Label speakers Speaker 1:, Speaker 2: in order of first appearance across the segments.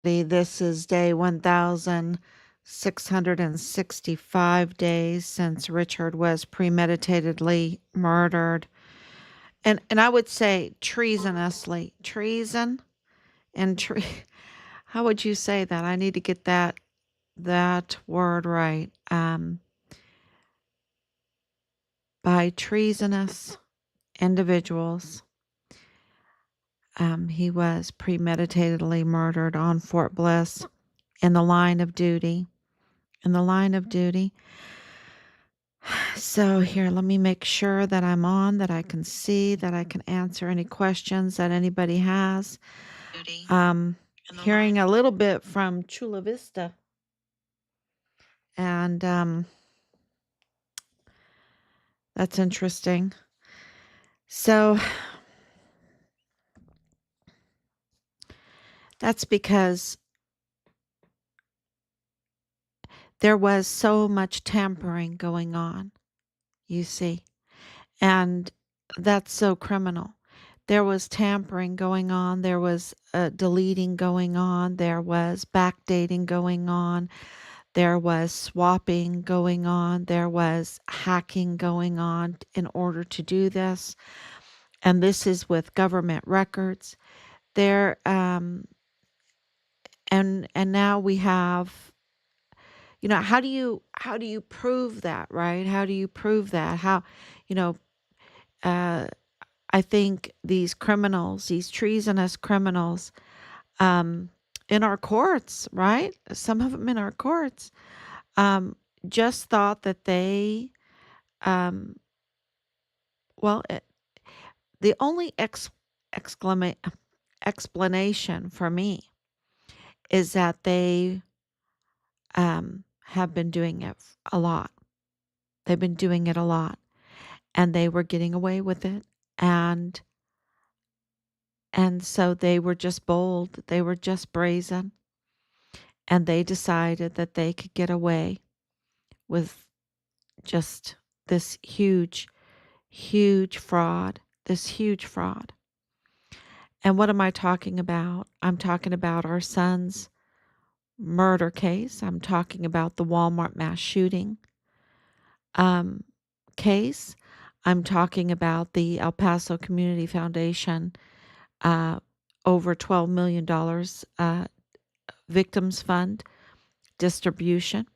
Speaker 1: This is day 1,665 days since Richard was premeditatedly murdered. And I would say treasonously. Treason and how would you say that? I need to get that word right. By treasonous individuals. He was premeditatedly murdered on Fort Bliss in the line of duty. In the line of duty. So here, let me make sure that I'm on, that I can see, that I can answer any questions that anybody has. Hearing a little bit from Chula Vista. And that's interesting. So that's because there was so much tampering going on, you see. And that's so criminal. There was tampering going on. There was deleting going on. There was backdating going on. There was swapping going on. There was hacking going on in order to do this. And this is with government records. There and now we have, how do you prove that, right? How do you prove that? How, you know, I think these criminals, these treasonous criminals, in our courts, right? Some of them in our courts, just thought that they, um, well, the only explanation for me is that they have been doing it a lot. They've been doing it a lot, and they were getting away with it, and so they were just bold. They were just brazen, and they decided that they could get away with just this huge, huge fraud. This huge fraud. And what am I talking about? I'm talking about our son's murder case. I'm talking about the Walmart mass shooting case. I'm talking about the El Paso Community Foundation over $12 million victims fund distribution.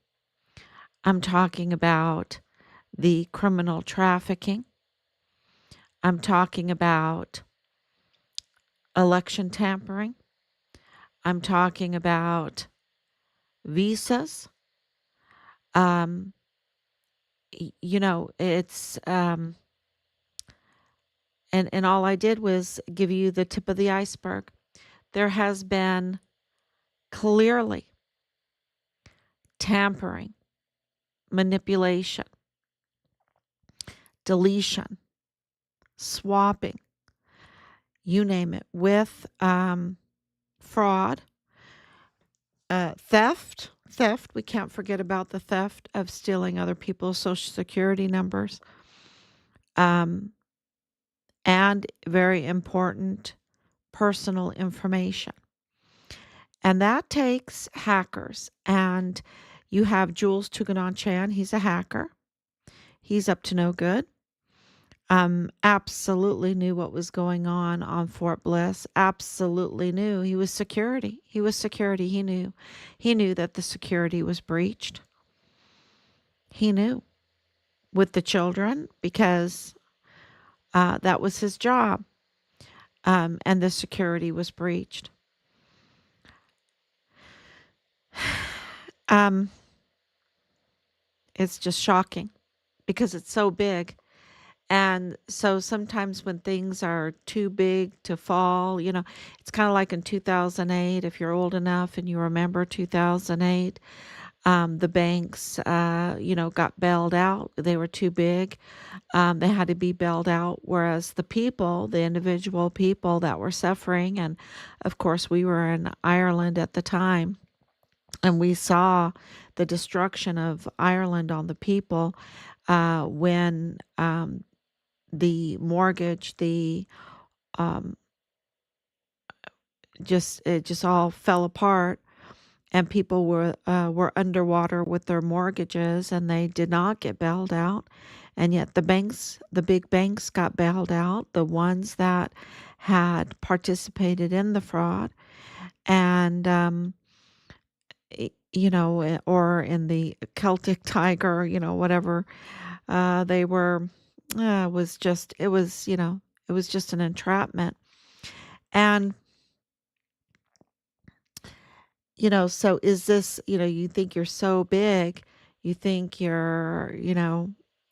Speaker 1: I'm talking about the criminal trafficking. I'm talking about election tampering. I'm talking about visas. It's and all I did was give you the tip of the iceberg. There has been clearly tampering, manipulation, deletion, swapping, you name it, with fraud, theft. We can't forget about the theft of stealing other people's social security numbers. And very important, personal information. And that takes hackers. And you have Jules Tuganon-Chan. He's a hacker. He's up to no good. Absolutely knew what was going on Fort Bliss. Absolutely knew. He was security. He knew. He knew that the security was breached. He knew with the children because that was his job. And the security was breached. It's just shocking because it's so big. And so sometimes when things are too big to fall, it's kind of like in 2008, if you're old enough and you remember 2008, the banks, got bailed out. They were too big. They had to be bailed out. Whereas the individual people that were suffering, and of course we were in Ireland at the time, and we saw the destruction of Ireland on the people when the mortgage, the it just all fell apart, and people were underwater with their mortgages, and they did not get bailed out. And yet the big banks got bailed out, the ones that had participated in the fraud. And or in the Celtic Tiger, whatever they were, it was just an entrapment. And so is this, you think you're so big, you think you're,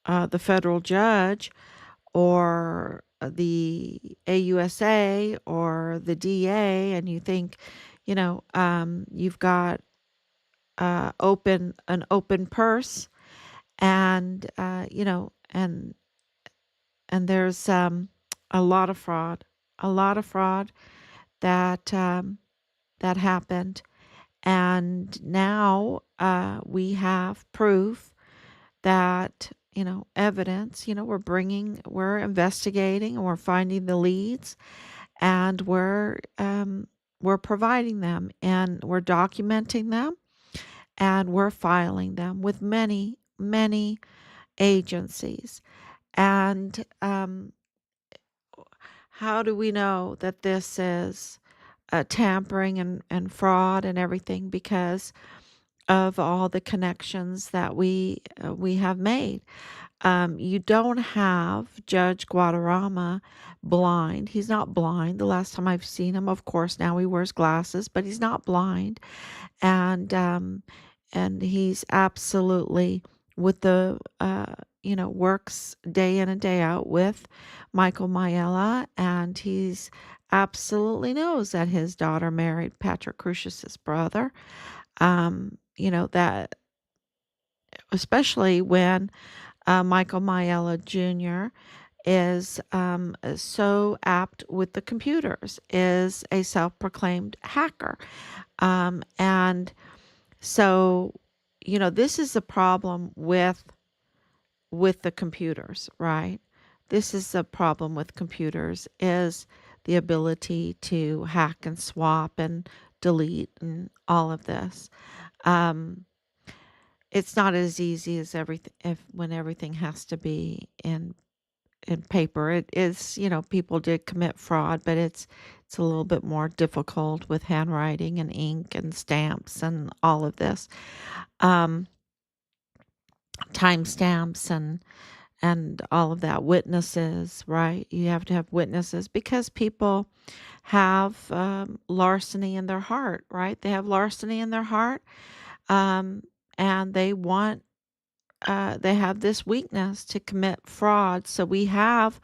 Speaker 1: the federal judge, or the AUSA, or the DA, and you think, you've got an open purse, and there's a lot of fraud, a lot of fraud that that happened. And now we have proof that, evidence, we're investigating, and we're finding the leads, and we're providing them, and we're documenting them, and we're filing them with many, many agencies. And how do we know that this is tampering and fraud and everything? Because of all the connections that we have made. You don't have Judge Guadarrama blind. He's not blind. The last time I've seen him, of course, now he wears glasses, but he's not blind. And he's absolutely with the works day in and day out with Michael Mayella, and he's absolutely knows that his daughter married Patrick Crucius's brother. That especially when Michael Mayella Jr. is so apt with the computers, is a self-proclaimed hacker. And so, this is a problem with the computers, right? This is a problem with computers, is the ability to hack and swap and delete and all of this. Um, it's not as easy as everything when everything has to be in paper. It is, people did commit fraud, but it's a little bit more difficult with handwriting and ink and stamps and all of this. Um, Timestamps and all of that, witnesses, right? You have to have witnesses because people have larceny in their heart, right? They have larceny in their heart, um, and they have this weakness to commit fraud. So we have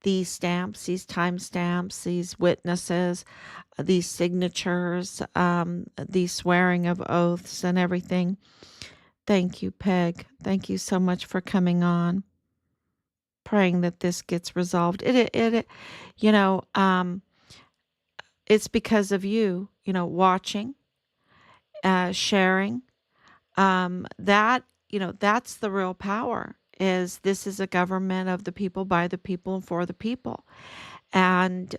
Speaker 1: these stamps, these timestamps, these witnesses, these signatures, these swearing of oaths and everything. Thank you, Peg. Thank you so much for coming on. Praying that this gets resolved. You know, um, it's because of you, watching, sharing. That, that's the real power. Is this is a government of the people, by the people, and for the people. And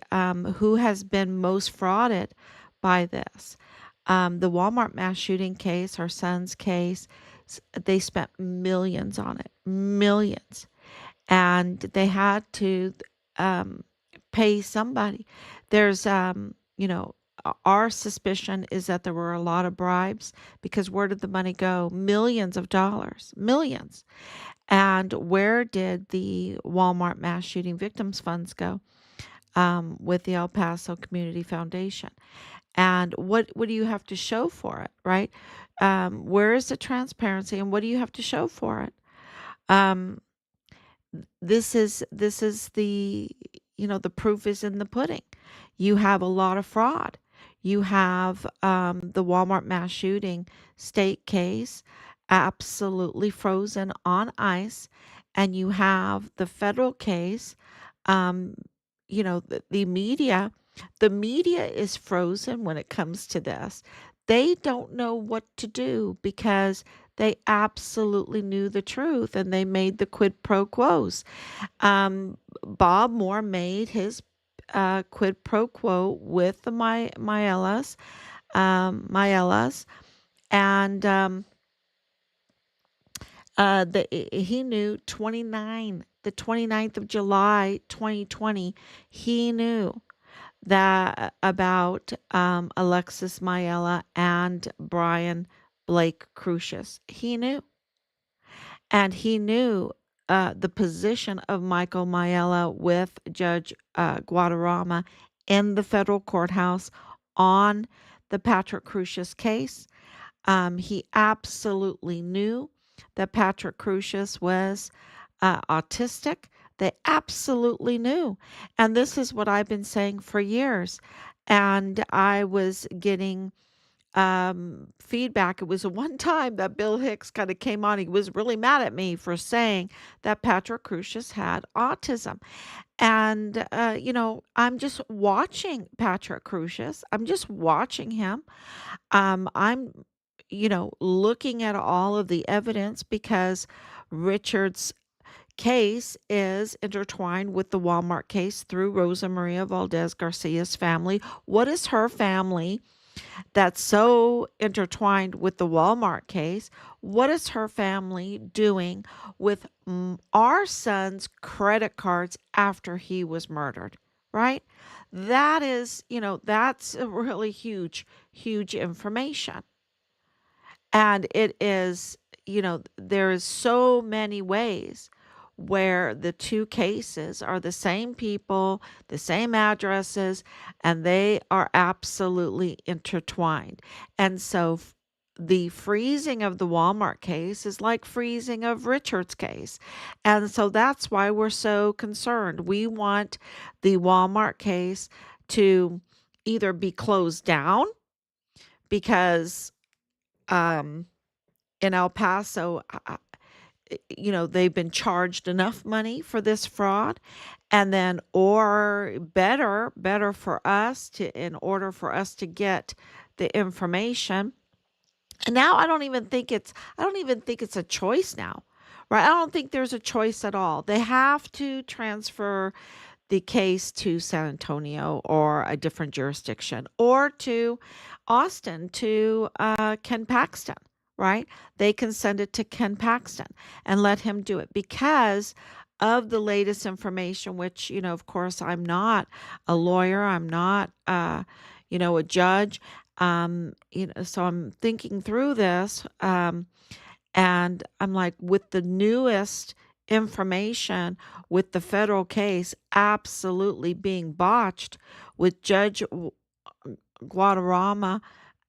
Speaker 1: who has been most frauded by this? The Walmart mass shooting case, our son's case, they spent millions on it, millions, and they had to um, pay somebody. There's, our suspicion is that there were a lot of bribes, because where did the money go? Millions of dollars, millions. And where did the Walmart mass shooting victims funds go? With the El Paso Community Foundation. And what do you have to show for it, right? Where is the transparency, and what do you have to show for it? Um, this is the, the proof is in the pudding. You have a lot of fraud. You have the Walmart mass shooting state case absolutely frozen on ice, and you have the federal case. um, the media, is frozen when it comes to this. They don't know what to do, because they absolutely knew the truth, and they made the quid pro quos. Bob Moore made his quid pro quo with the Maiellas, and he knew the 29th of July, 2020, he knew that about Alexis Maiella and Brian Blake Crucius. He knew. And he knew the position of Michael Maiella with Judge Guadarrama in the federal courthouse on the Patrick Crucius case. He absolutely knew that Patrick Crucius was autistic. They absolutely knew. And this is what I've been saying for years. And I was getting feedback. It was one time that Bill Hicks kind of came on. He was really mad at me for saying that Patrick Crucius had autism. And, I'm just watching Patrick Crucius. I'm just watching him. I'm, looking at all of the evidence because Richard's case is intertwined with the Walmart case through Rosa Maria Valdez Garcia's family. What is her family that's so intertwined with the Walmart case? What is her family doing with our son's credit cards after he was murdered? Right? That is, that's a really huge, huge information. And it is, there is so many ways where the two cases are the same people, the same addresses, and they are absolutely intertwined. And so the freezing of the Walmart case is like freezing of Richard's case. And so that's why we're so concerned. We want the Walmart case to either be closed down because um, in El Paso, they've been charged enough money for this fraud, and then, or better for us to, in order for us to get the information. And now I don't even think it's a choice now, right? I don't think there's a choice at all. They have to transfer the case to San Antonio or a different jurisdiction or to Austin to Ken Paxton, right? They can send it to Ken Paxton and let him do it because of the latest information, which, of course, I'm not a lawyer, I'm not, a judge. So I'm thinking through this. And I'm like, with the newest information, with the federal case absolutely being botched, with Judge Guadarrama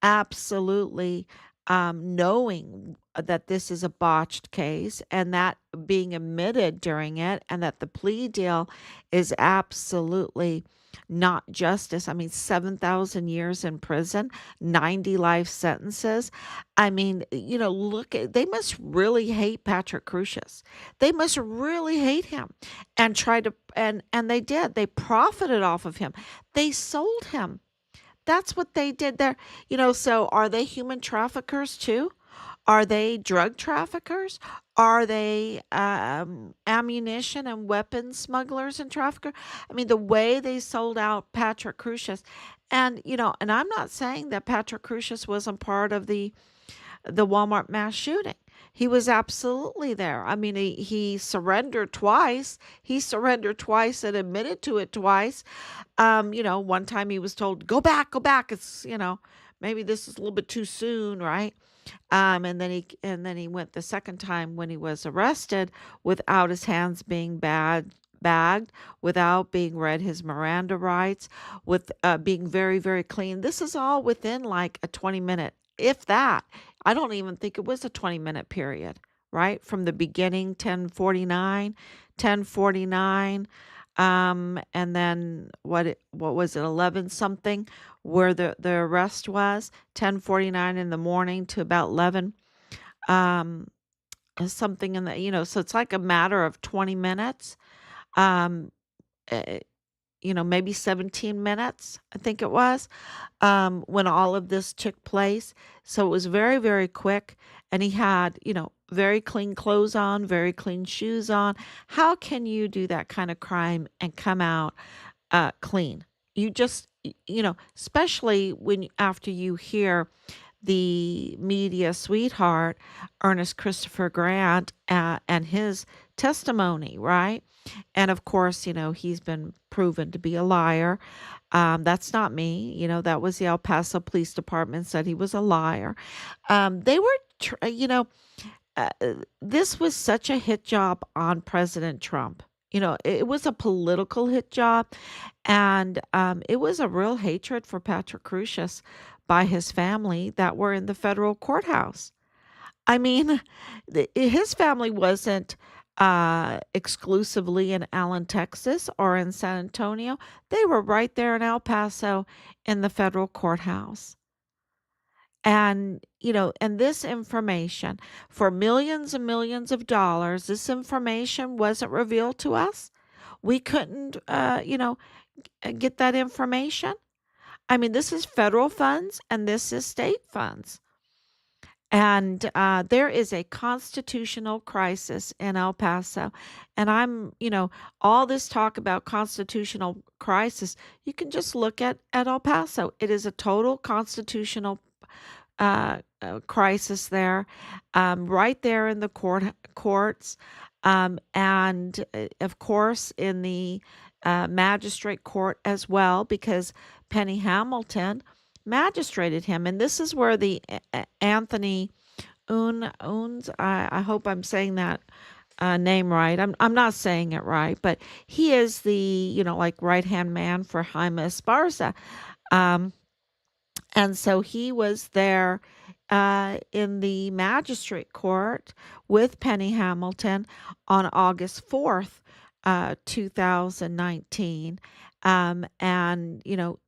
Speaker 1: absolutely knowing that this is a botched case and that being admitted during it, and that the plea deal is absolutely not justice. I mean, 7,000 years in prison, 90 life sentences. I mean, they must really hate Patrick Crucius. They must really hate him and try to, and they did. They profited off of him. They sold him. That's what they did there. So are they human traffickers too? Are they drug traffickers? Are they ammunition and weapons smugglers and traffickers? I mean, the way they sold out Patrick Crucius, and I'm not saying that Patrick Crucius wasn't part of the Walmart mass shooting. He was absolutely there. I mean, he surrendered twice. He surrendered twice and admitted to it twice. One time he was told, go back, go back. It's, maybe this is a little bit too soon, right? And then he went the second time when he was arrested without his hands being bagged, without being read his Miranda rights, with being very, very clean. This is all within like a 20-minute, if that. I don't even think it was a 20-minute period, right? From the beginning, 10:49, and then what was it, 11 something, where the arrest was, 10:49 in the morning to about 11 um something in the, so it's like a matter of 20 minutes, um eh, maybe 17 minutes, I think it was, when all of this took place. So it was very, very quick. And he had, very clean clothes on, very clean shoes on. How can you do that kind of crime and come out clean. You just, especially when after you hear the media sweetheart, Ernest Christopher Grant, and his testimony, right? And of course, he's been proven to be a liar. That's not me. That was the El Paso Police Department said he was a liar. They were, this was such a hit job on President Trump. It was a political hit job, and it was a real hatred for Patrick Crusius by his family that were in the federal courthouse. I mean, his family wasn't exclusively in Allen, Texas, or in San Antonio. They were right there in El Paso in the federal courthouse. And this information, for millions and millions of dollars, this information wasn't revealed to us. We couldn't, get that information. I mean, this is federal funds and this is state funds. And there is a constitutional crisis in El Paso. And all this talk about constitutional crisis, you can just look at El Paso. It is a total constitutional crisis there, right there in the courts, and of course in the magistrate court as well, because Penny Hamilton magistrated him, and this is where the Anthony Owns. I hope I'm saying that name right. I'm not saying it right, but he is the like right hand man for Jaime Esparza. Um, and so he was there in the magistrate court with Penny Hamilton on August 4th, 2019. And,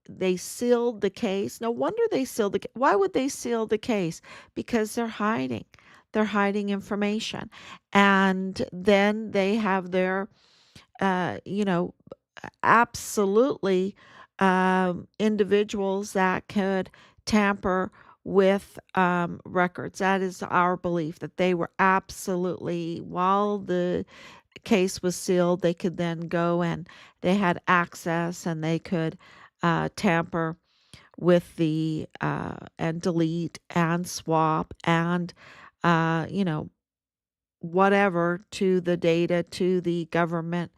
Speaker 1: they sealed the case. No wonder they sealed the case. Why would they seal the case? Because they're hiding. They're hiding information. And then they have their, you know, absolutely individuals that could tamper with records. That is our belief that they were absolutely, while the case was sealed, they could then go and they had access and they could tamper with the and delete and swap and you know whatever to the data, to the government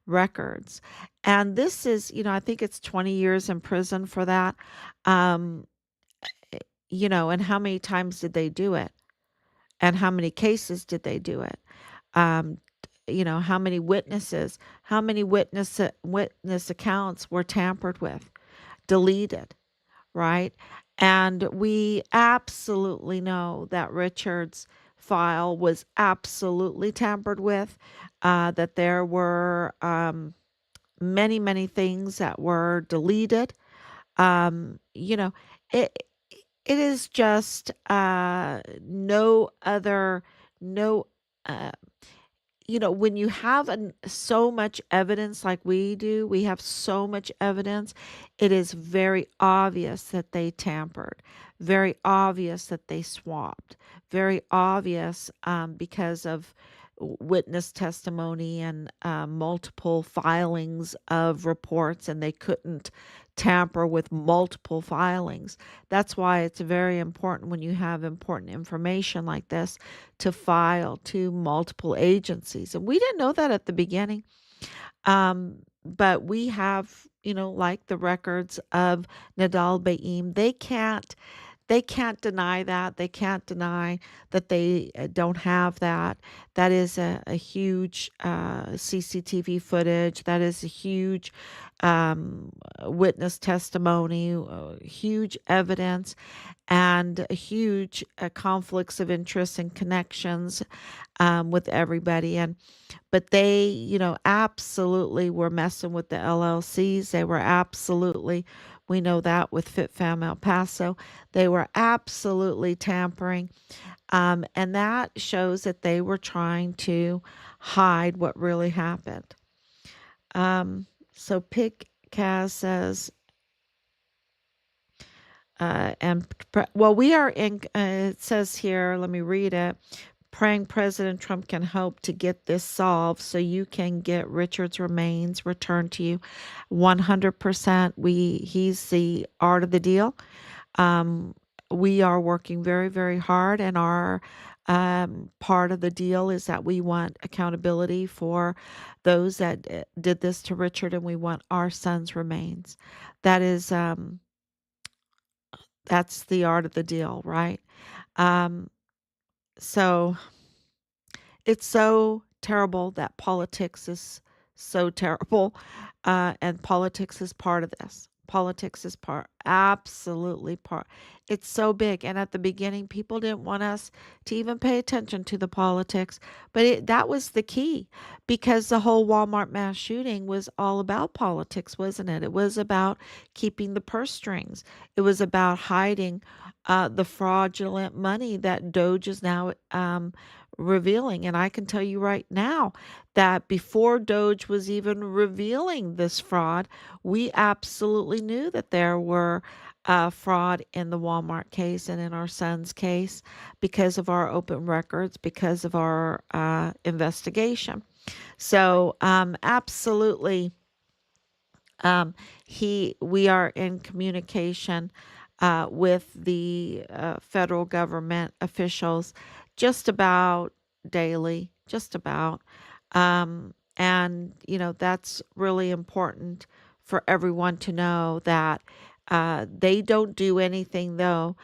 Speaker 1: records. And this is, I think it's 20 years in prison for that. Um, and how many times did they do it? And how many cases did they do it? Um, how many witnesses, how many witness accounts were tampered with, deleted, right? And we absolutely know that Richard's file was absolutely tampered with, that there were many, many things that were deleted. Um, you know, it it is just no other, no uh, when you have so much evidence like we do, we have so much evidence, it is very obvious that they tampered, very obvious that they swapped, very obvious because of witness testimony and multiple filings of reports, and they couldn't tamper with multiple filings. That's why it's very important when you have important information like this to file to multiple agencies. And we didn't know that at the beginning. But we have, like the records of Nadal Baim, they can't deny that. They can't deny that they don't have that. That is a huge CCTV footage. That is a huge witness testimony, huge evidence, and a huge conflicts of interest and connections with everybody. But they, absolutely were messing with the LLCs. They were absolutely, we know that with FitFam El Paso, they were absolutely tampering. And that shows that they were trying to hide what really happened. So Pig Kaz says, well, we are in, it says here, let me read it. praying President Trump can help to get this solved so you can get Richard's remains returned to you. 100%. He's the art of the deal. Um, we are working very, very hard, and our part of the deal is that we want accountability for those that did this to Richard, and we want our son's remains. That is, that's the art of the deal, right? Um, so it's so terrible that politics is so terrible, and politics is part of this. Politics is part, absolutely part. It's so big, and at the beginning, people didn't want us to even pay attention to the politics, but that was the key, because the whole Walmart mass shooting was all about politics, wasn't it? It was about keeping the purse strings. It was about hiding the fraudulent money that Doge is now revealing. And I can tell you right now that before Doge was even revealing this fraud, we absolutely knew that there were fraud in the Walmart case and in our son's case because of our open records, because of our investigation. So, absolutely, we are in communication with the federal government officials just about daily, just about. And, that's really important for everyone to know that they don't do anything, though,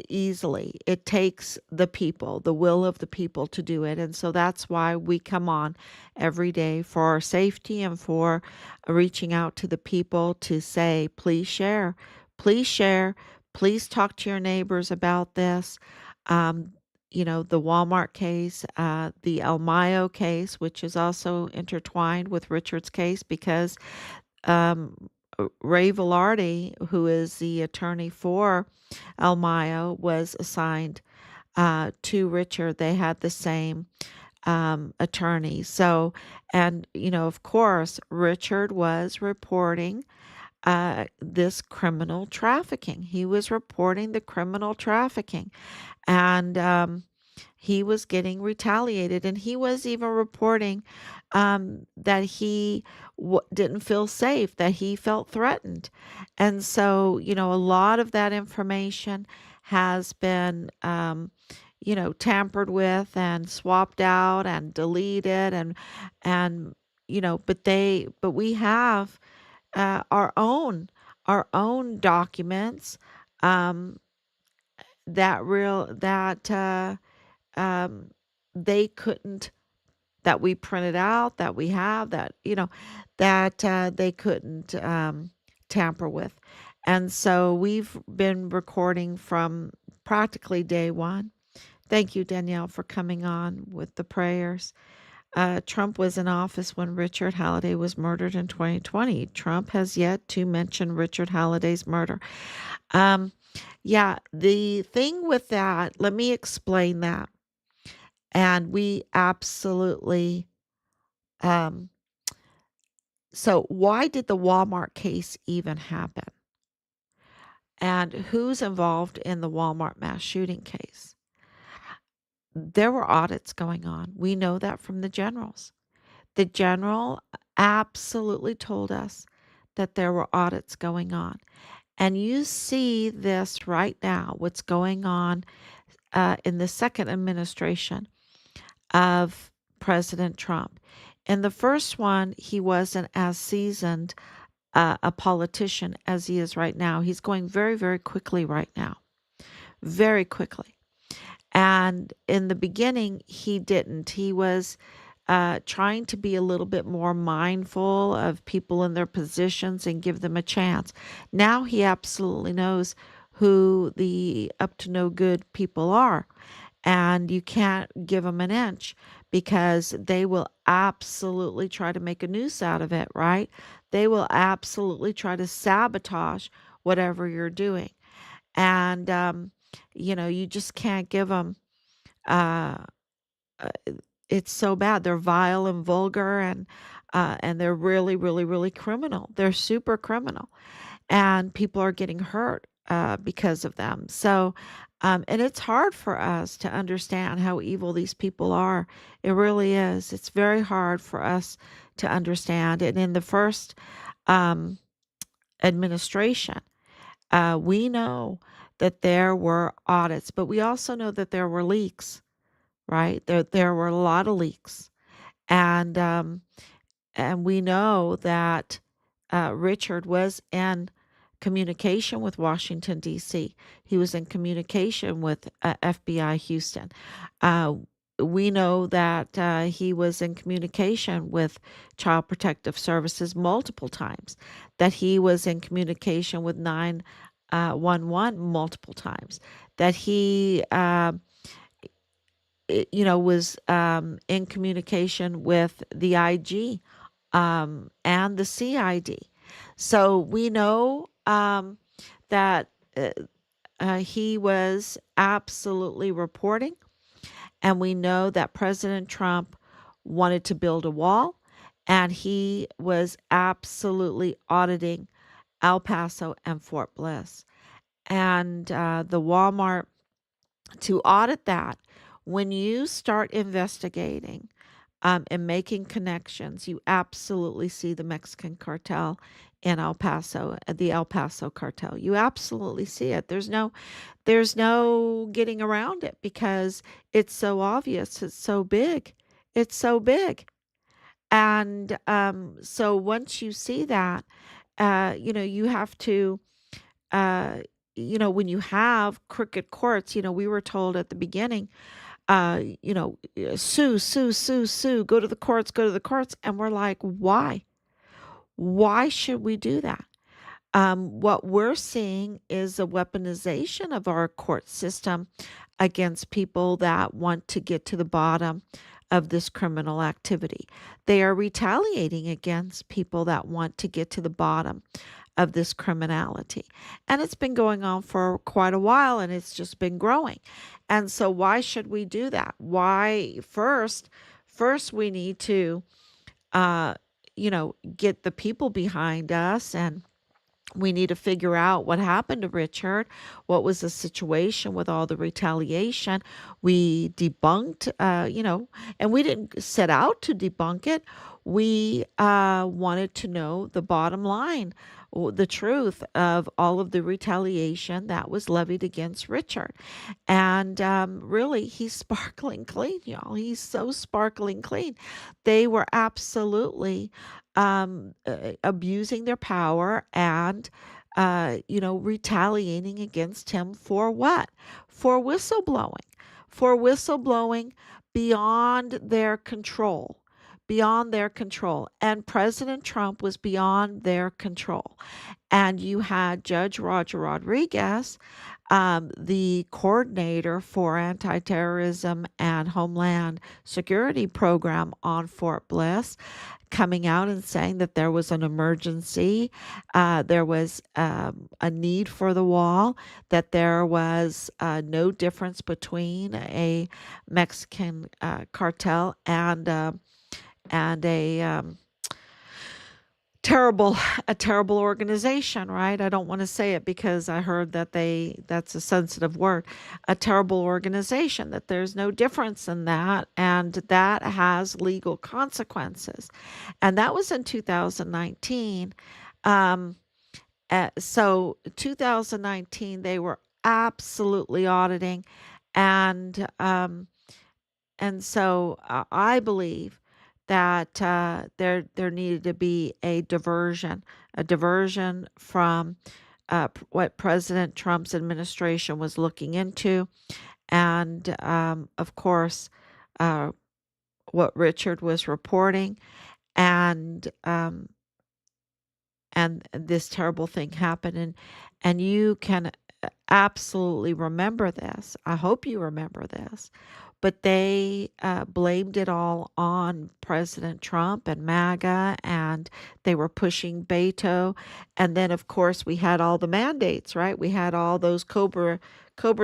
Speaker 1: easily. It takes the people, the will of the people to do it. And so that's why we come on every day for our safety and for reaching out to the people to say, please share, please share, please talk to your neighbors about this. Um, the Walmart case, the El Mayo case, which is also intertwined with Richard's case because um, Ray Velarde, who is the attorney for El Mayo, was assigned to Richard. They had the same attorney. So, and, of course, Richard was reporting this criminal trafficking. He was reporting the criminal trafficking. And he was getting retaliated. And he was even reporting that he didn't feel safe, that he felt threatened. And so, a lot of that information has been, tampered with and swapped out and deleted and but we have our own documents um, that um, they couldn't, that we printed out, that we have, that they couldn't tamper with. And so we've been recording from practically day one. Thank you, Danielle, for coming on with the prayers. Trump was in office when Richard Halliday was murdered in 2020. Trump has yet to mention Richard Halliday's murder. Um, yeah, the thing with that, let me explain that. And we absolutely, um, so why did the Walmart case even happen? And who's involved in the Walmart mass shooting case? There were audits going on. We know that from the generals. The general absolutely told us that there were audits going on. And you see this right now, what's going on in the second administration of President Trump. In the first one, he wasn't as seasoned a politician as he is right now. He's going very, very quickly right now, very quickly. And in the beginning, he didn't. He was trying to be a little bit more mindful of people in their positions and give them a chance. Now he absolutely knows who the up to no good people are. And you can't give them an inch because they will absolutely try to make a noose out of it, right? They will absolutely try to sabotage whatever you're doing. And, you just can't give them uh, uh, it's so bad. They're vile and vulgar and they're really, really, really criminal. They're super criminal, and people are getting hurt because of them. So, and it's hard for us to understand how evil these people are. It really is. It's very hard for us to understand. And in the first um, administration, we know that there were audits, but we also know that there were leaks, right? There were a lot of leaks, and we know that Richard was in communication with Washington, D.C. He was in communication with FBI Houston. Uh, we know that he was in communication with Child Protective Services multiple times, that he was in communication with 911 multiple times, that he was in communication with the IG and the CID. So we know that uh, he was absolutely reporting, and we know that President Trump wanted to build a wall, and he was absolutely auditing El Paso and Fort Bliss. And the Walmart, to audit that, when you start investigating and making connections, you absolutely see the Mexican cartel in El Paso, the El Paso cartel. You absolutely see it. There's no getting around it because it's so obvious. It's so big. It's so big. And so once you see that, you have to uh, when you have crooked courts, we were told at the beginning, sue, sue, sue, sue, go to the courts. And we're like, why? Why should we do that? What we're seeing is a weaponization of our court system against people that want to get to the bottom of this criminal activity. They are retaliating against people that want to get to the bottom of this criminality. And it's been going on for quite a while, and it's just been growing. And so why should we do that? Why first we need to uh get the people behind us, and we need to figure out what happened to Richard. What was the situation with all the retaliation? We debunked, and we didn't set out to debunk it. We wanted to know the bottom line, the truth of all of the retaliation that was levied against Richard. And really, he's sparkling clean, y'all. He's so sparkling clean. They were absolutely abusing their power and, retaliating against him for what? For whistleblowing. For whistleblowing beyond their control. Beyond their control. And President Trump was beyond their control. And you had Judge Roger Rodriguez, the coordinator for anti-terrorism and homeland security program on Fort Bliss, coming out and saying that there was an emergency, there was a need for the wall, that there was no difference between a Mexican cartel and terrible a terrible organization, right? I don't want to say it because I heard that that's a sensitive word. A terrible organization, that there's no difference in that, and that has legal consequences. And that was in 2019. um so 2019 they were absolutely auditing, and so I believe that there needed to be a diversion from what President Trump's administration was looking into, and of course, uh, what Richard was reporting, and this terrible thing happened, and you can absolutely remember this. I hope you remember this. But they blamed it all on President Trump and MAGA, and they were pushing Beto. And then, of course, we had all the mandates, right? We had all those Cobra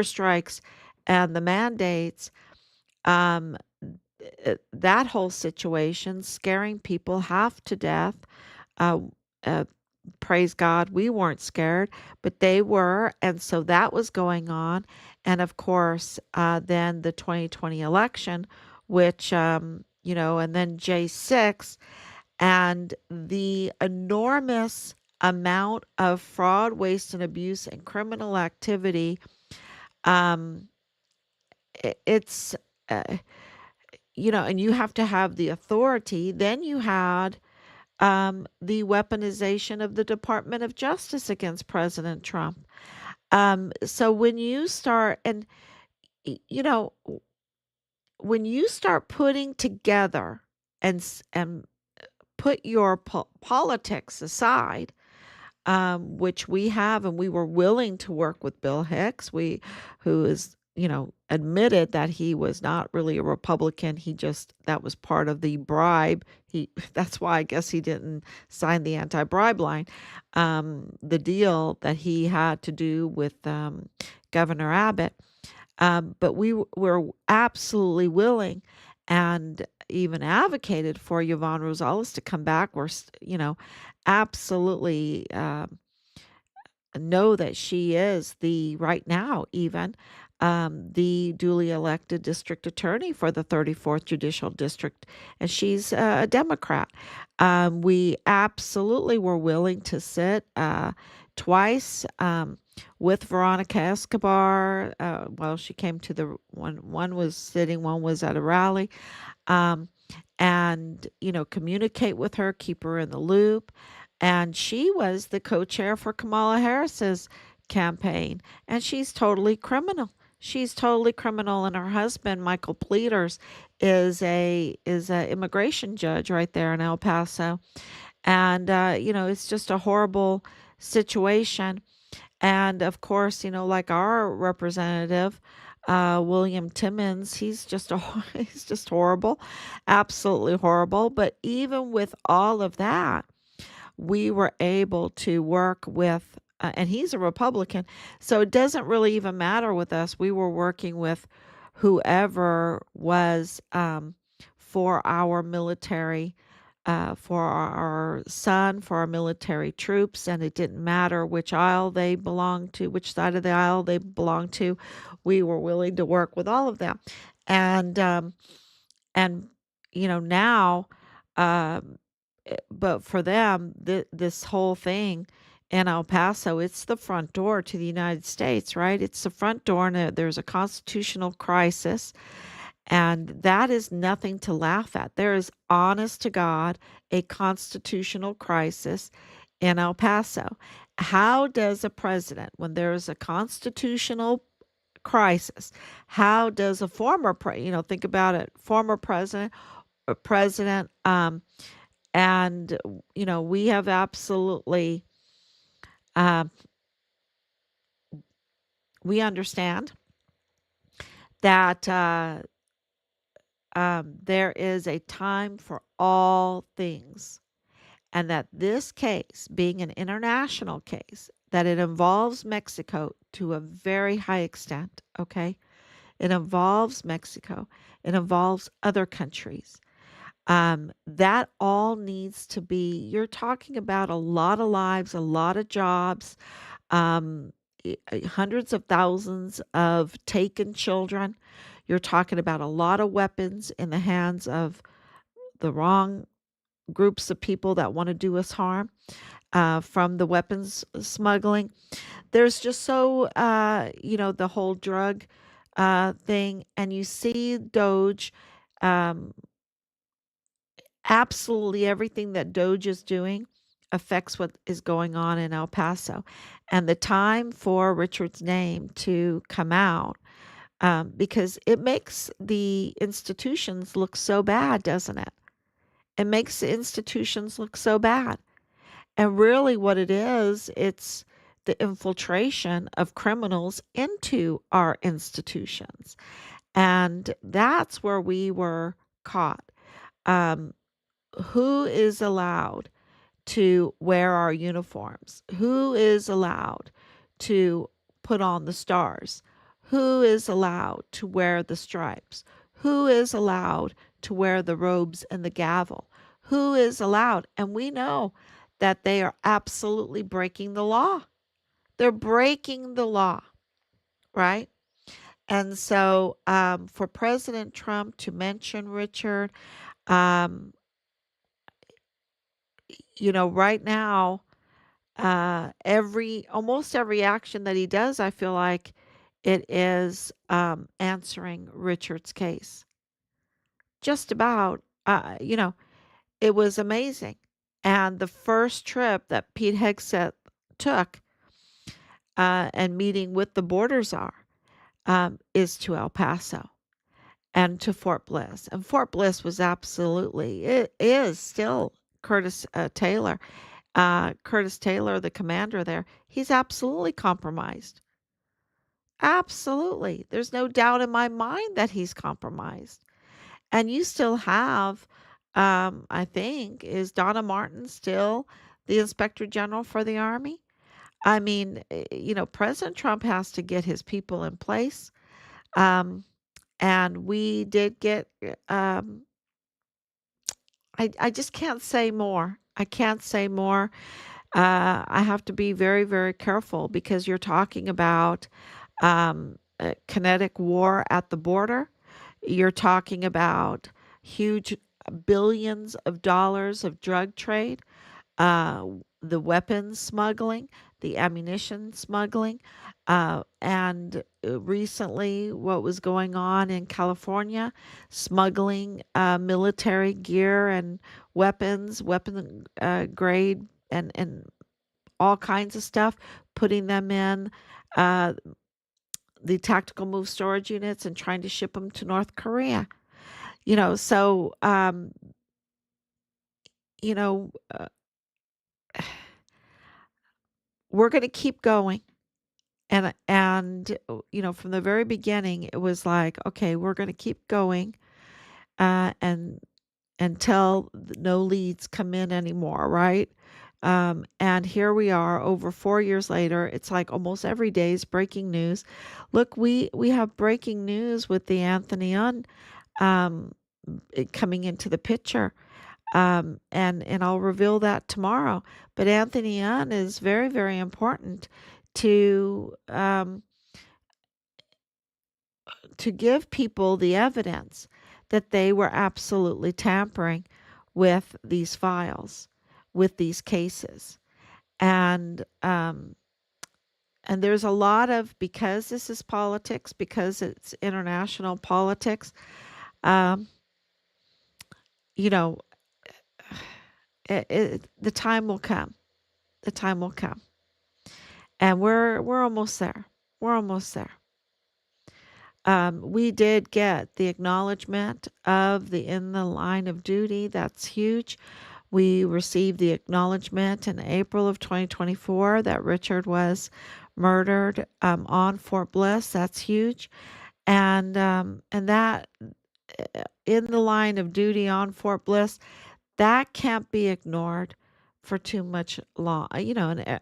Speaker 1: strikes and the mandates. Um, that whole situation scaring people half to death. Uh, uh, praise God, we weren't scared, but they were. And so that was going on. And of course, then the 2020 election, which, and then J6, and the enormous amount of fraud, waste, and abuse and criminal activity. Um, it's, uh, and you have to have the authority. Then you had the weaponization of the Department of Justice against President Trump. So when you start, and you know, when you start putting together and put your politics aside, which we have, and we were willing to work with Bill Hicks, who is, admitted that he was not really a Republican. He just, that was part of the bribe. That's why I guess he didn't sign the anti-bribe line, the deal that he had to do with Governor Abbott. But we were absolutely willing and even advocated for Yvonne Rosales to come back. We're, absolutely know that she is right now, even the duly elected district attorney for the 34th Judicial District, and she's a Democrat. We absolutely were willing to sit twice with Veronica Escobar. Well, she came to the one was sitting, one was at a rally. Um, and communicate with her, keep her in the loop. And she was the co-chair for Kamala Harris's campaign, and she's totally criminal. And her husband, Michael Pleaders, is a immigration judge right there in El Paso. And it's just a horrible situation. And of course, like our representative, William Timmons, he's just horrible, absolutely horrible. But even with all of that, we were able to work with, and he's a Republican, so it doesn't really even matter with us. We were working with whoever was for our military, for our son, for our military troops, and it didn't matter which aisle they belonged to, which side of the aisle they belonged to. We were willing to work with all of them, and and now, um, but for them, this whole thing in El Paso, it's the front door to the United States, right? It's the front door, and there's a constitutional crisis. And that is nothing to laugh at. There is, honest to God, a constitutional crisis in El Paso. How does a president, when there is a constitutional crisis, how does a think about it, former president, and we have absolutely, um, we understand that there is a time for all things, and that this case, being an international case, that it involves Mexico to a very high extent, okay? It involves Mexico, it involves other countries. That all needs to be, you're talking about a lot of lives, a lot of jobs, um, hundreds of thousands of taken children. You're talking about a lot of weapons in the hands of the wrong groups of people that want to do us harm, from the weapons smuggling. There's just the whole drug thing, and you see Doge. Um, Absolutely everything that Doge is doing affects what is going on in El Paso. And the time for Richard's name to come out, because it makes the institutions look so bad, doesn't it? It makes the institutions look so bad. And really, what it is, it's the infiltration of criminals into our institutions. And that's where we were caught. Um, who is allowed to wear our uniforms? Who is allowed to put on the stars? Who is allowed to wear the stripes? Who is allowed to wear the robes and the gavel? Who is allowed? And we know that they are absolutely breaking the law. They're breaking the law, right? And so, for President Trump to mention Richard, um, right now, almost every action that he does, I feel like it is answering Richard's case. Just about, it was amazing. And the first trip that Pete Hegseth took, and meeting with the border czar, is to El Paso and to Fort Bliss. And Fort Bliss was absolutely, it is still Curtis Taylor. Curtis Taylor, the commander there, he's absolutely compromised. Absolutely. There's no doubt in my mind that he's compromised. And you still have, I think, is Donna Martin still the Inspector General for the Army? I mean, President Trump has to get his people in place. Um, and we did get, I just can't say more. I can't say more. I have to be very, very careful because you're talking about kinetic war at the border. You're talking about huge billions of dollars of drug trade, uh, the weapons smuggling, the ammunition smuggling, and recently what was going on in California, smuggling military gear and weapon grade and all kinds of stuff, putting them in uh, the tactical move storage units and trying to ship them to North Korea. So you know, uh, we're going to keep going. And from the very beginning, it was like, okay, we're going to keep going, and until no leads come in anymore, right? And here we are, over 4 years later. It's like almost every day is breaking news. Look, we have breaking news with the Anthony Unn um, coming into the picture. And I'll reveal that tomorrow. But Anthony Young is very, very important to to give people the evidence that they were absolutely tampering with these files, with these cases, and there's a lot of, because this is politics, because it's international politics. Um, you know, the time will come. The time will come. And we're almost there. We're almost there. We did get the acknowledgement of the in the line of duty. That's huge. We received the acknowledgement in April of 2024 that Richard was murdered on Fort Bliss. That's huge. And that in the line of duty on Fort Bliss, that can't be ignored for too much long. And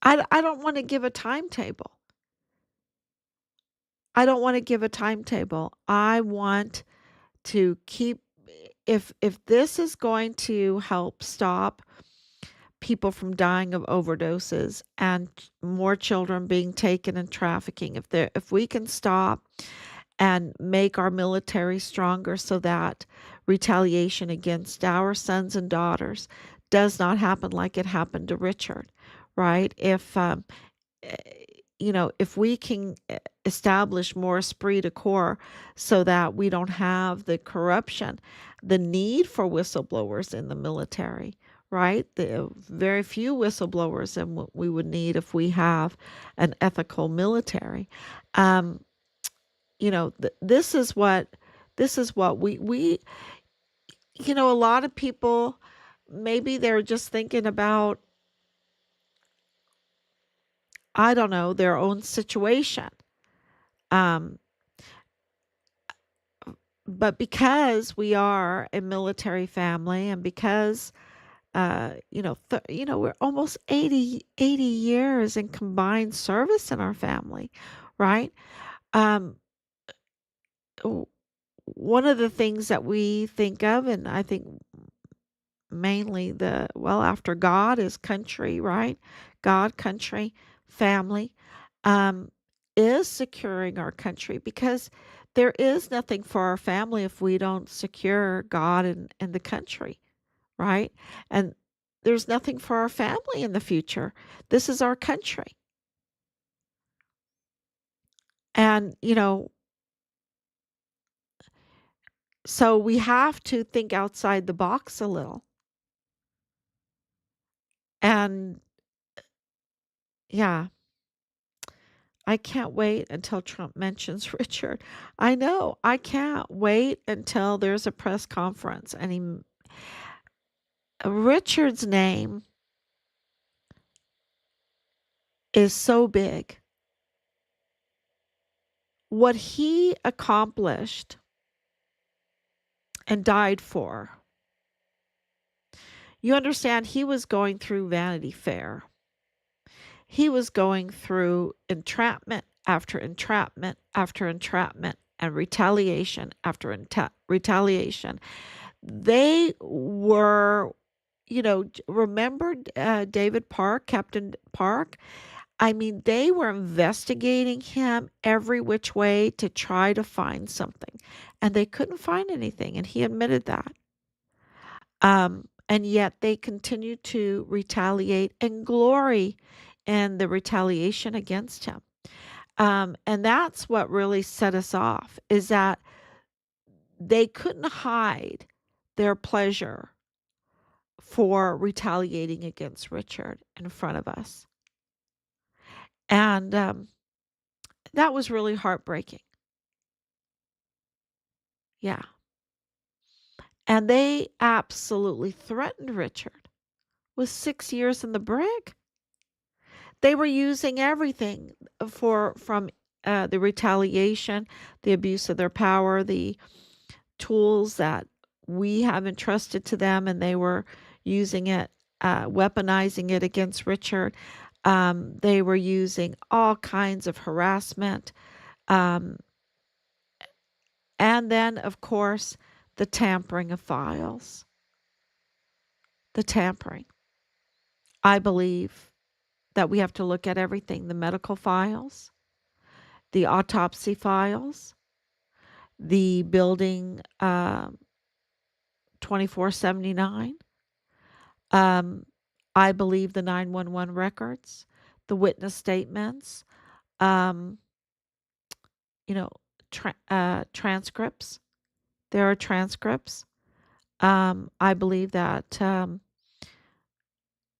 Speaker 1: I don't want to give a timetable. I don't want to give a timetable. I want to keep, if this is going to help stop people from dying of overdoses and more children being taken in trafficking, if we can stop and make our military stronger so that retaliation against our sons and daughters does not happen like it happened to Richard, right? Eh, if we can establish more esprit de corps so that we don't have the corruption, the need for whistleblowers in the military, right? The very few whistleblowers than what we would need if we have an ethical military. Um, this is what a lot of people, maybe they're just thinking about, I don't know, their own situation. Um, but because we are a military family, and because we're almost 80 years in combined service in our family, right? Um, w- One of the things that we think of, and I think mainly after God is country, right? God, country, family, um, is securing our country because there is nothing for our family if we don't secure God and the country, right? And there's nothing for our family in the future. This is our country. And, so we have to think outside the box a little. And yeah, I can't wait until Trump mentions Richard. I know. I can't wait until there's a press conference and Richard's name is so big. What he accomplished and died for. You understand, he was going through Vanity Fair. He was going through entrapment after entrapment after entrapment and retaliation after retaliation. They were, remember David Park, Captain Park? I mean, they were investigating him every which way to try to find something, and they couldn't find anything, and he admitted that. And yet they continued to retaliate and glory in the retaliation against him. And that's what really set us off is that they couldn't hide their pleasure for retaliating against Richard in front of us. And that was really heartbreaking. Yeah. And they absolutely threatened Richard with 6 years in the brig. They were using everything from the retaliation, the abuse of their power, the tools that we have entrusted to them, and they were using it, weaponizing it against Richard. They were using all kinds of harassment. Um, and then, of course, the tampering of files. The tampering. I believe that we have to look at everything, the medical files, the autopsy files, the building 2479. Um, I believe the 911 records, the witness statements, um, you know, transcripts. There are transcripts. I believe that,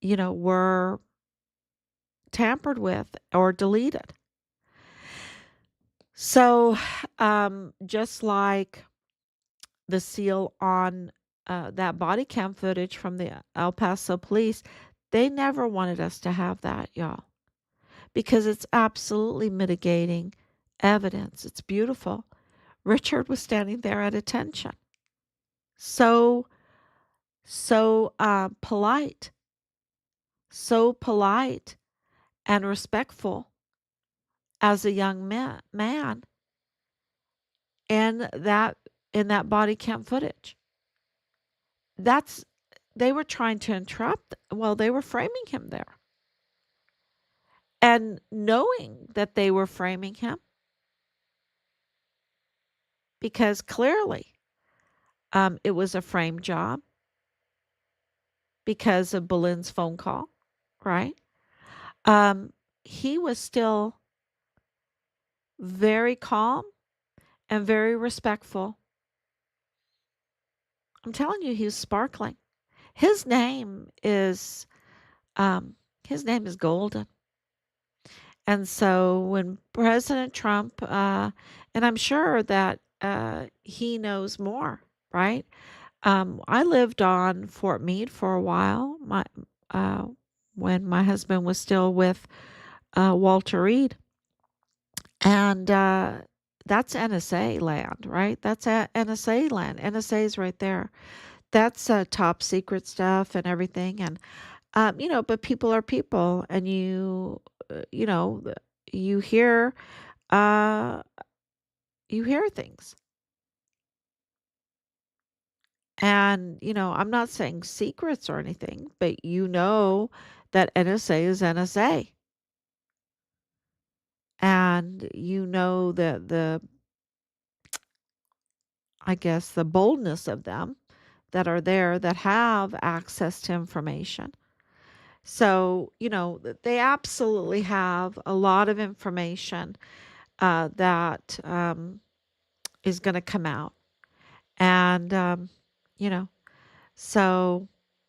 Speaker 1: were tampered with or deleted. So, just like the seal on that body cam footage from the El Paso police, they never wanted us to have that, y'all, because it's absolutely mitigating evidence. It's beautiful. Richard was standing there at attention. So, polite, so polite and respectful as a young man in that body cam footage. That's they were trying to entrap, well, they were framing him there. And knowing that they were framing him, because clearly it was a frame job because of Boleyn's phone call, right? Um, he was still very calm and very respectful. I'm telling you, he was sparkling. His name is um, his name is golden. And so when President Trump, and I'm sure that he knows more, right? I lived on Fort Meade for a while. Uh, when my husband was still with Walter Reed, and that's NSA land, right? That's NSA land. NSA is right there. That's top secret stuff and everything. And but people are people, and you know, you hear, uh, you hear things, And, I'm not saying secrets or anything, but that NSA is NSA. And that I guess, the boldness of them that are there that have access to information. So, they absolutely have a lot of information that is going to come out. And, you know, so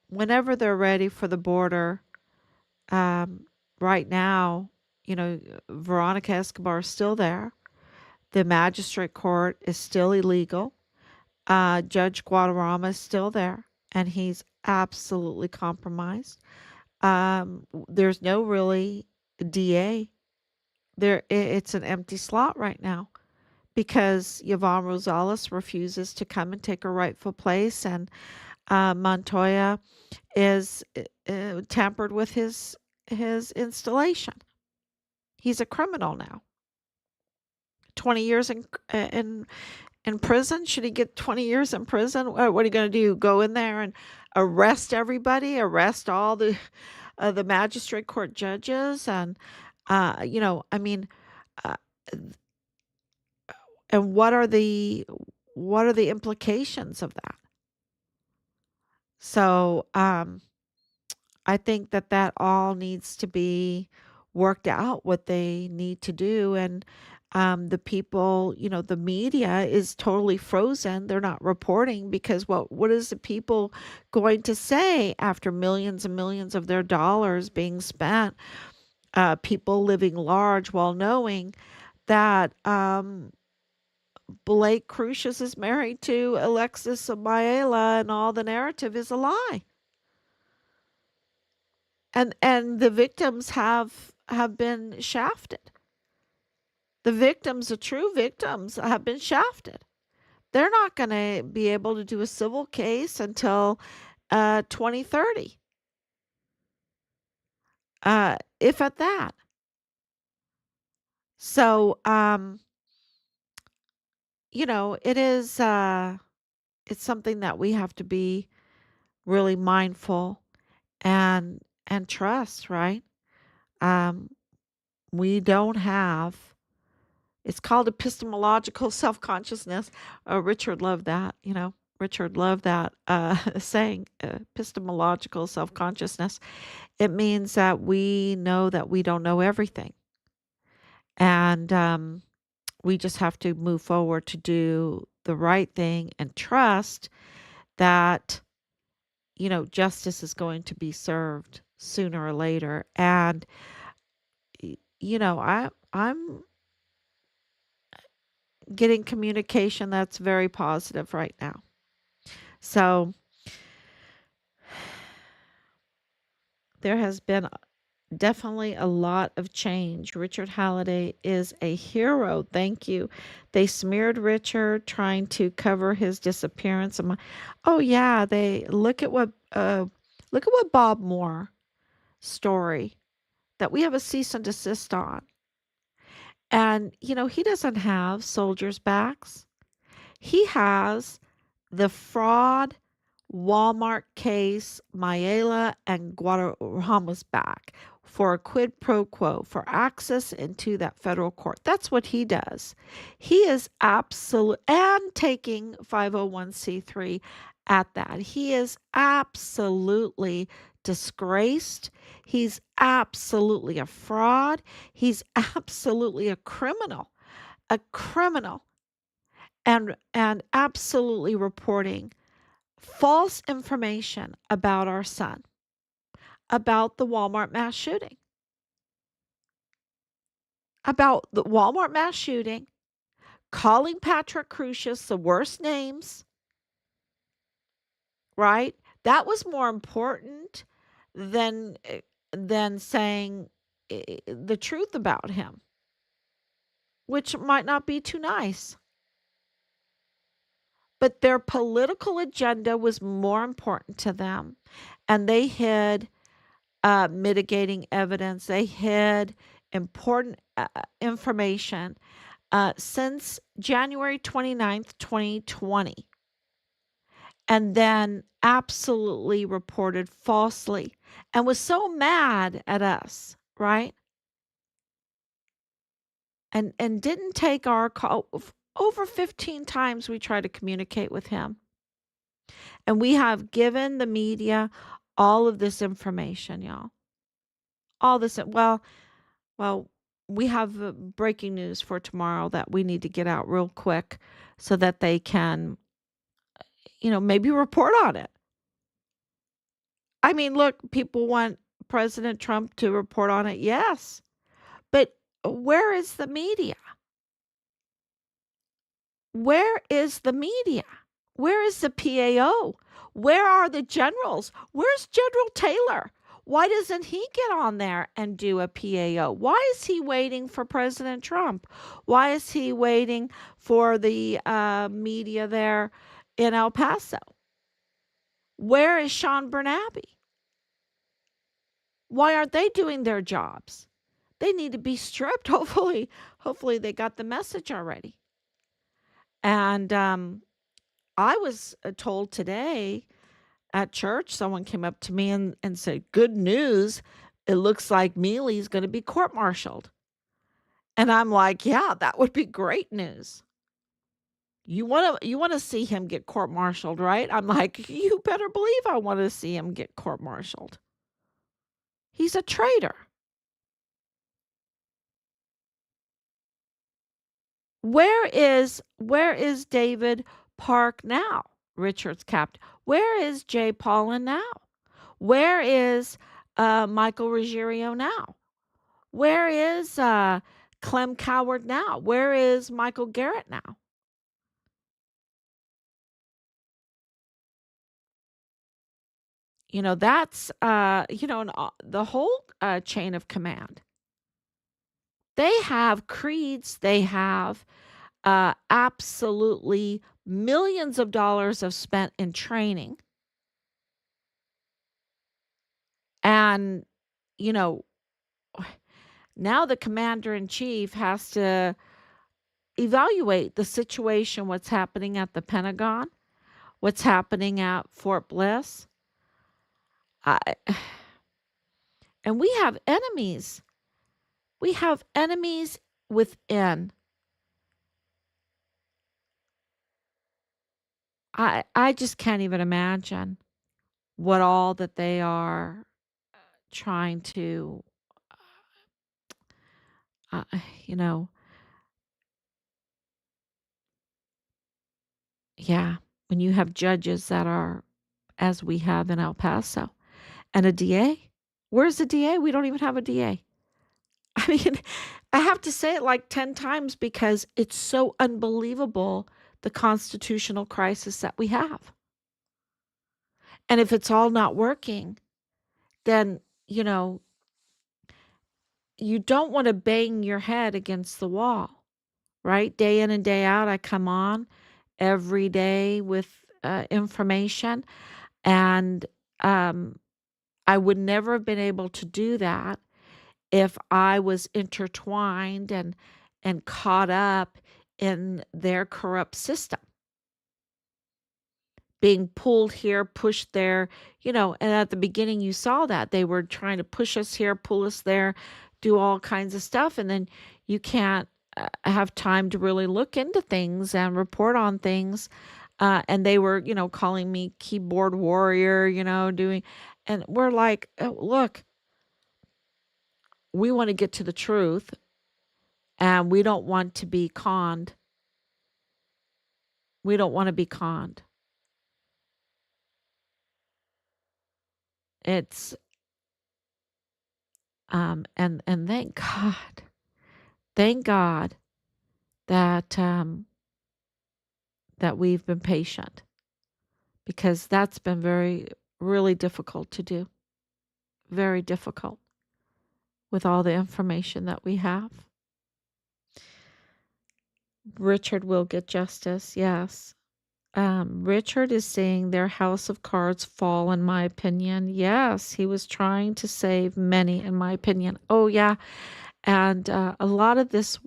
Speaker 1: whenever they're ready for the border, um, right now, Veronica Escobar is still there. The magistrate court is still illegal. Judge Guadarrama is still there, and he's absolutely compromised. There's no really DA there. It's an empty slot right now because Yvonne Rosales refuses to come and take her rightful place, and Montoya is tampered with his installation. He's a criminal now. 20 years in prison? Should he get 20 years in prison? What are you going to do? Go in there and arrest everybody? Arrest all the magistrate court judges? And I mean, uh, and what are the implications of that? So I think that all needs to be worked out, what they need to do. And the people, the media is totally frozen. They're not reporting because what is the people going to say after millions and millions of their dollars being spent? People living large while knowing that Blake Crucius is married to Alexis Maela, and all the narrative is a lie. And the victims have been shafted. The true victims have been shafted. They're not going to be able to do a civil case until 2030, if at that. So it is it's something that we have to be really mindful and trust, right? Um, we don't have It's called epistemological self-consciousness. Richard loved that, Richard loved that saying, epistemological self-consciousness. It means that we know that we don't know everything. And we just have to move forward to do the right thing and trust that, justice is going to be served sooner or later. And, I'm getting communication that's very positive right now. So there has been definitely a lot of change. Richard Halliday is a hero. Thank you. They smeared Richard trying to cover his disappearance. Oh yeah, they look at what Bob Moore story that we have a cease and desist on. And he doesn't have soldiers' backs. He has the fraud Walmart case Mayela and Guadarrama's back for a quid pro quo for access into that federal court. That's what he does. He is absolute and taking 501c3 at that. He is absolutely disgraced. He's absolutely a fraud. He's absolutely a criminal, and absolutely reporting false information about our son, about the Walmart mass shooting, calling Patrick Crucius the worst names, right? That was more important than than saying the truth about him, which might not be too nice. But their political agenda was more important to them, and they hid mitigating evidence. They hid important information since January 29th, 2020. and then absolutely reported falsely and was so mad at us, right? And didn't take our call. Over 15 times we tried to communicate with him. And we have given the media all of this information, y'all. All this well, we have breaking news for tomorrow that we need to get out real quick so that they can, maybe report on it. I mean, look, people want President Trump to report on it. Yes. But where is the media? Where is the media? Where is the PAO? Where are the generals? Where's General Taylor? Why doesn't he get on there and do a PAO? Why is he waiting for President Trump? Why is he waiting for the media there in El Paso? Where is Sean Bernabe? Why aren't they doing their jobs? They need to be stripped. Hopefully they got the message already. And I was told today at church, someone came up to me and said, "Good news. It looks like Mealy's going to be court martialed." And I'm like, "Yeah, that would be great news. You want to see him get court martialed, right?" I'm like, "You better believe I want to see him get court martialed. He's a traitor." Where is David Park now? Richard's captain. Where is Jay Paulin now? Where is Michael Ruggiero now? Where is Clem Coward now? Where is Michael Garrett now? That's the whole chain of command. They have creeds. They have absolutely millions of dollars of spent in training. And, you know, now the commander in chief has to evaluate the situation, what's happening at the Pentagon, what's happening at Fort Bliss. I, and we have enemies. We have enemies within. I just can't even imagine what all that they are trying to, uh, you know, yeah, when you have judges that are, as we have in El Paso, and a DA. Where's the DA? We don't even have a DA. I mean, I have to say it like 10 times because it's so unbelievable the constitutional crisis that we have. And if it's all not working, then, you don't want to bang your head against the wall, right? Day in and day out, I come on every day with information, and I would never have been able to do that if I was intertwined and caught up in their corrupt system, being pulled here, pushed there, and at the beginning you saw that they were trying to push us here, pull us there, do all kinds of stuff, and then you can't have time to really look into things and report on things. And they were, calling me keyboard warrior, doing, and we're like, oh, look, we want to get to the truth and we don't want to be conned. We don't want to be conned. It's and thank God that that we've been patient, because that's been very really difficult to do. Very difficult with all the information that we have. Richard will get justice. Yes. Richard is saying their house of cards fall, in my opinion. Yes, he was trying to save many, in my opinion. Oh, yeah. And a lot of this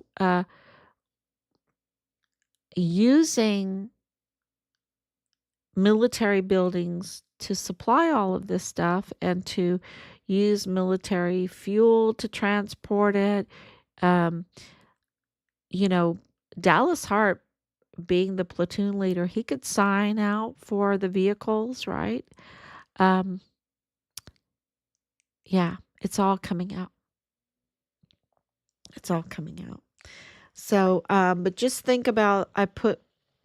Speaker 1: using military buildings to supply all of this stuff and to use military fuel to transport it. Um, you know, Dallas Hart being the platoon leader, he could sign out for the vehicles, right? Um, yeah, it's all coming out. It's all coming out. So, but just think about I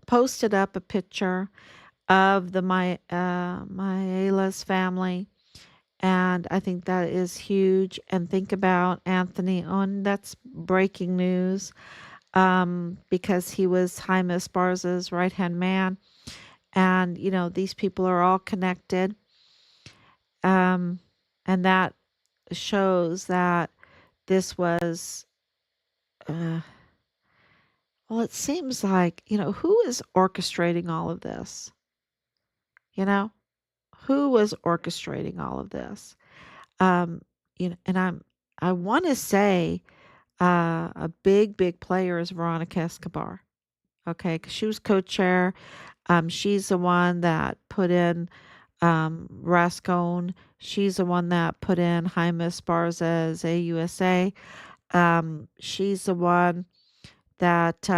Speaker 1: posted up a picture of the Maela's family, and I think that is huge. And think about Anthony on that's breaking news, because he was Jaime Esparza's right hand man, and these people are all connected, um, and that shows that this was. Uh, well, it seems like who is orchestrating all of this. You know, who was orchestrating all of this? Um, and I want to say a big player is Veronica Escobar. Okay, because she was co-chair. She's the one that put in Rascon. She's the one that put in Jaime Esparza's AUSA. She's the one that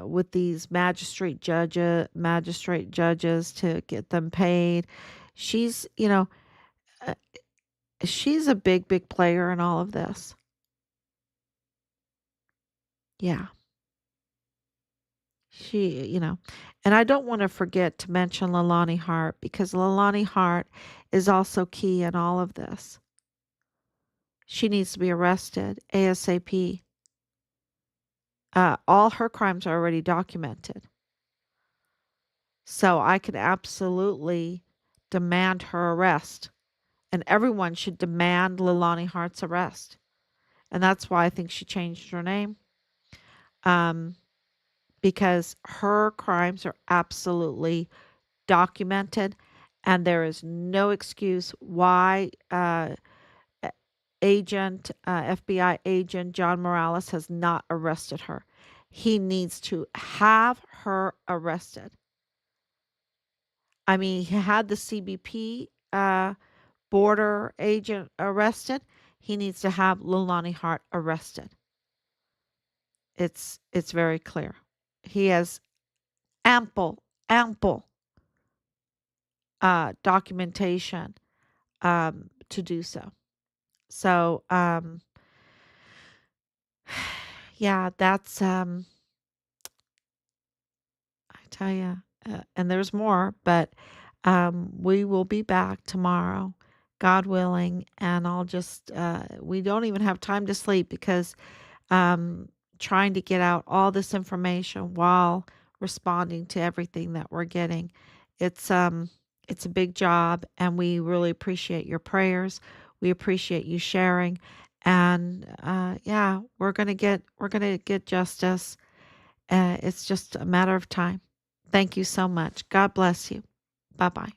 Speaker 1: with these magistrate judges to get them paid. She's uh, she's a big player in all of this. Yeah, and I don't want to forget to mention Lalani Hart because Lalani Hart is also key in all of this. She needs to be arrested ASAP. All her crimes are already documented. So I could absolutely demand her arrest. And everyone should demand Lalani Hart's arrest. And that's why I think she changed her name. Um, because her crimes are absolutely documented, and there is no excuse why FBI agent John Morales has not arrested her. He needs to have her arrested. I mean, he had the CBP border agent arrested. He needs to have Lulani Hart arrested. It's very clear. He has ample documentation to do so. So yeah, that's I tell you, and there's more, but we will be back tomorrow, God willing, and I'll just we don't even have time to sleep because um, trying to get out all this information while responding to everything that we're getting. It's a big job, and we really appreciate your prayers. We appreciate you sharing, and yeah, we're gonna get justice. It's just a matter of time. Thank you so much. God bless you. Bye bye.